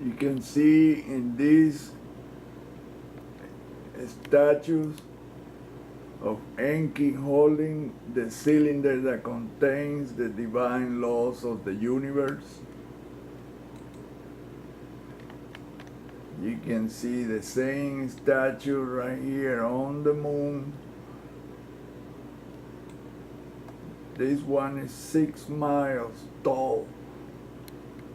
You can see in these statues of Enki holding the cylinder that contains the divine laws of the universe. You can see the same statue right here on the moon. This one is 6 miles tall.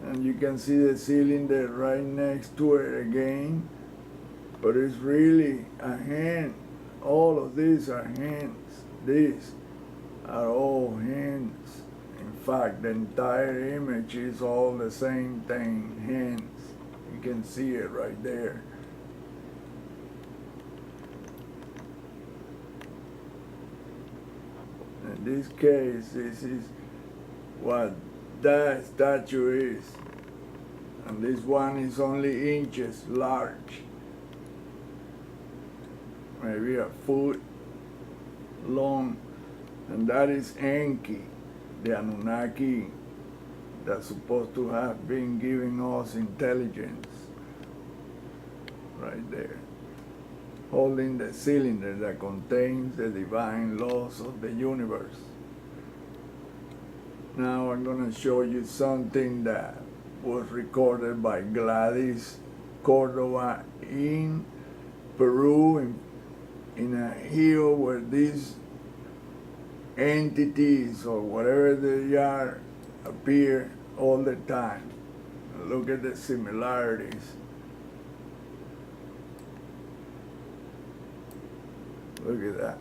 And you can see the cylinder right next to it again. But it's really a hand. All of these are hands. These are all hands. In fact, the entire image is all the same thing, hands. You can see it right there. In this case, this is what that statue is. And this one is only inches large. Maybe a foot long. And that is Enki, the Anunnaki that's supposed to have been giving us intelligence. Right there. Holding the cylinder that contains the divine laws of the universe. Now I'm going to show you something that was recorded by Gladys Cordova in Peru, in a hill where these entities or whatever they are appear all the time. Look at the similarities. Look at that.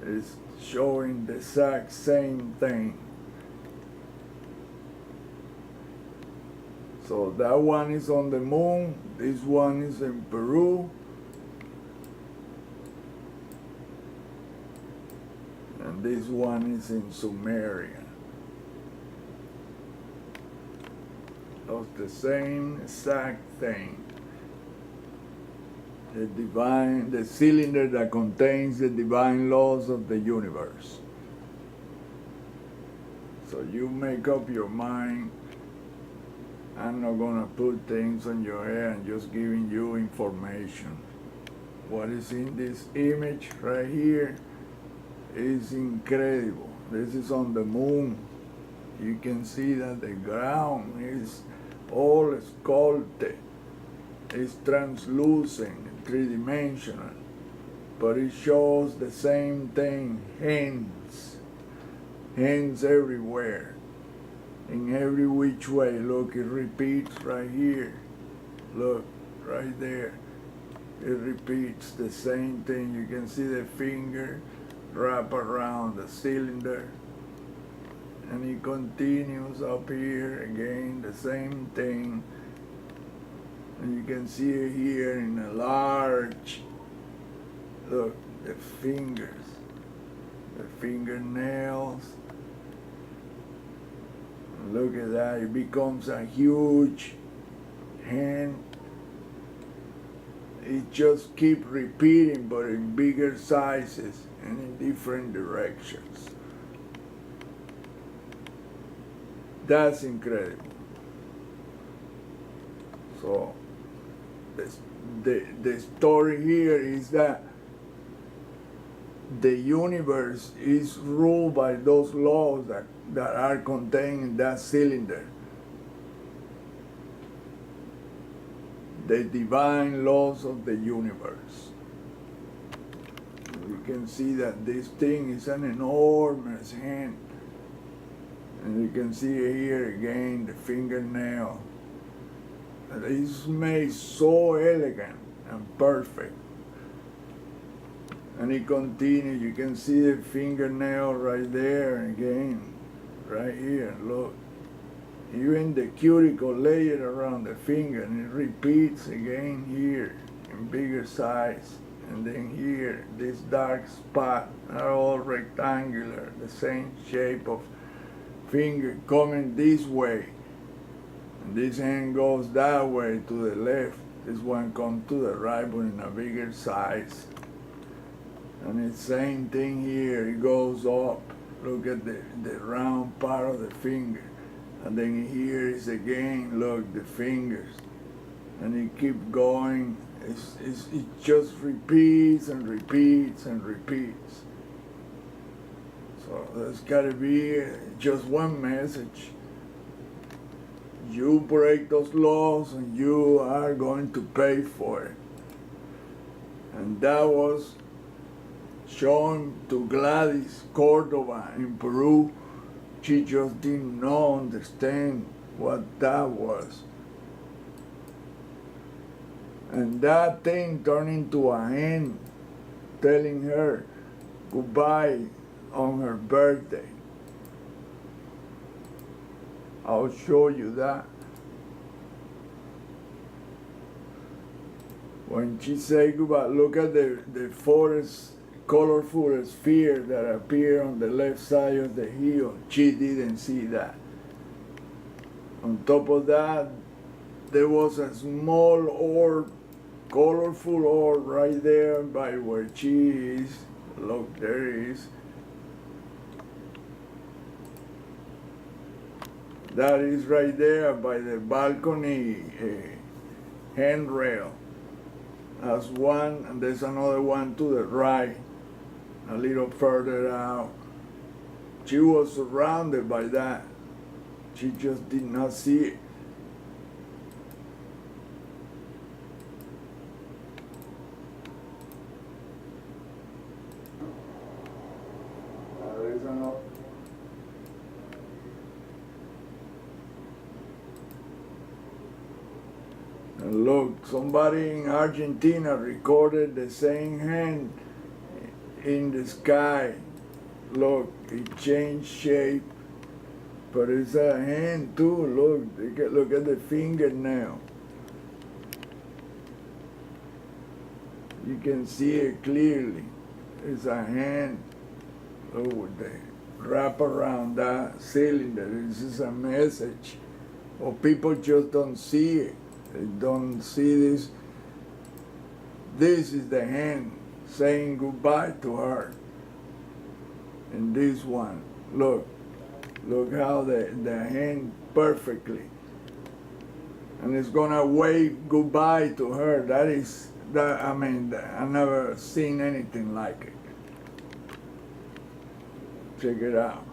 It's showing the exact same thing. So that one is on the moon, this one is in Peru, and this one is in Sumeria. That's the same exact thing. The cylinder that contains the divine laws of the universe. So you make up your mind. I'm not going to put things on your head, I'm just giving you information. What is in this image right here is incredible. This is on the moon. You can see that the ground is all sculpted. It's translucent, three-dimensional, but it shows the same thing, hands everywhere, in every which way. Look, it repeats right here. Look, right there. It repeats the same thing. You can see the finger wrap around the cylinder, and it continues up here again, the same thing. And you can see it here in a large, look, the fingers, the fingernails. Look at that, it becomes a huge hand. It just keeps repeating, but in bigger sizes and in different directions. That's incredible. So, the story here is that the universe is ruled by those laws that are contained in that cylinder. The divine laws of the universe. You can see that this thing is an enormous hand. And you can see here again the fingernail. It's made so elegant and perfect. And it continues. You can see the fingernail right there again, right here. Look, even the cuticle layered around the finger, and it repeats again here in bigger size. And then here, this dark spot are all rectangular, the same shape of finger coming this way. And this hand goes that way to the left. This one comes to the right, but in a bigger size. And it's the same thing here, it goes up. Look at the round part of the finger. And then here is again, look, the fingers. And it keeps going. It just repeats and repeats and repeats. So there's got to be just one message. You break those laws and you are going to pay for it. And that was shown to Gladys Cordova in Peru. She just did not understand what that was. And that thing turned into a hen telling her goodbye on her birthday. I'll show you that. When she said goodbye, look at the forest, colorful sphere that appeared on the left side of the hill. She didn't see that. On top of that, there was a small orb, colorful orb right there by where she is. Look, there it is. That is right there by the balcony handrail. That's one, and there's another one to the right, a little further out. She was surrounded by that. She just did not see it. There's another. And look, somebody in Argentina recorded the same hand in the sky. Look, it changed shape, but it's a hand too. Look at the fingernail. You can see it clearly. It's a hand. Oh, they wrap around that cylinder. This is a message. Or people just don't see it. They don't see this. This is the hand saying goodbye to her. And this one, look how the hand perfectly. And it's gonna wave goodbye to her. I never seen anything like it. Check it out.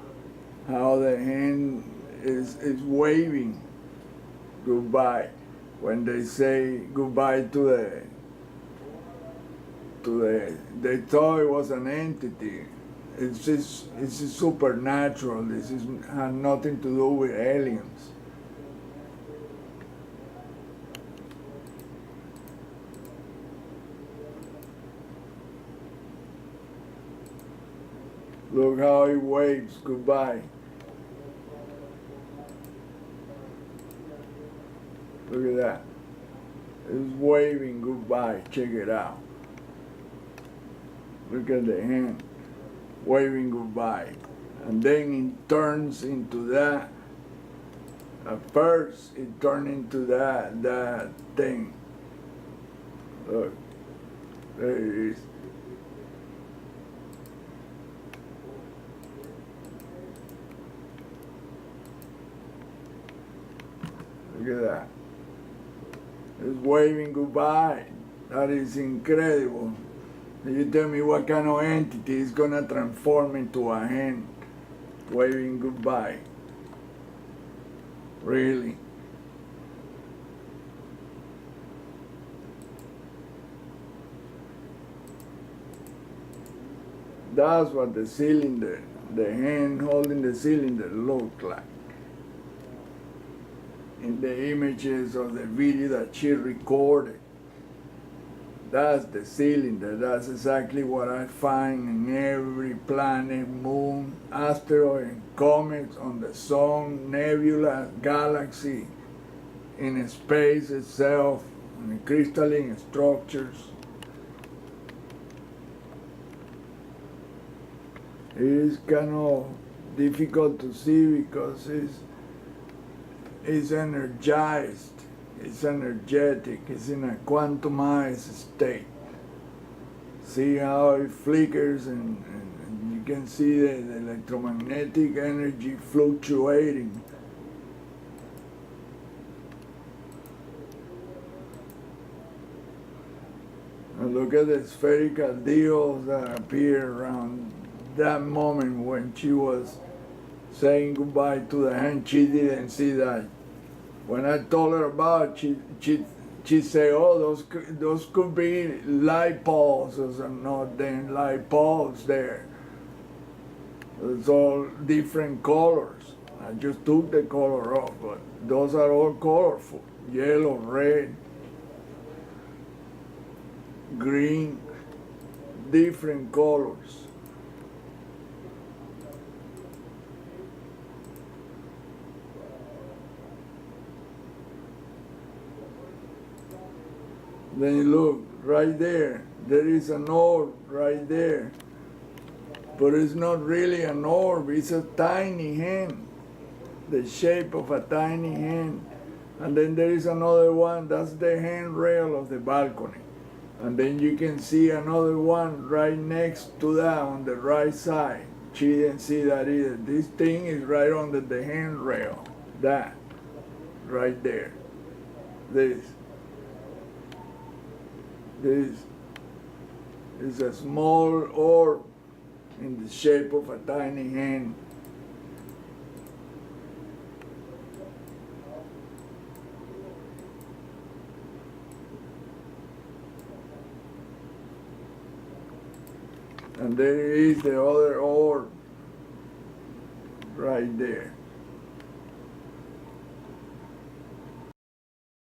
How the hand is waving goodbye. When they say goodbye to they thought it was an entity. It's supernatural. This had nothing to do with aliens. Look how he waves goodbye. Look at that. It's waving goodbye. Check it out. Look at the hand waving goodbye. And then it turns into that. At first, it turned into that thing. Look. There it is. Look at that. It's waving goodbye. That is incredible. You tell me what kind of entity is going to transform into a hand waving goodbye. Really. That's what the cylinder, the hand holding the cylinder looked like. In the images of the video that she recorded. That's the cylinder. That's exactly what I find in every planet, moon, asteroid, comets, on the sun, nebula, galaxy, in space itself, in crystalline structures. It is kind of difficult to see because it's energized. It's energetic, it's in a quantumized state. See how it flickers and you can see the electromagnetic energy fluctuating And look at the spherical deals that appeared around that moment when she was saying goodbye to the hand. She didn't see that. When I told her about it, she said, "Oh, those could be light pulses and not then light pulse there. It's all different colors. I just took the color off, but those are all colorful: yellow, red, green, different colors." Then you look right there. There is an orb right there. But it's not really an orb, it's a tiny hand, the shape of a tiny hand. And then there is another one, that's the handrail of the balcony. And then you can see another one right next to that on the right side. She didn't see that either. This thing is right under the handrail, that, right there. This is a small orb in the shape of a tiny hand. And there is the other orb right there.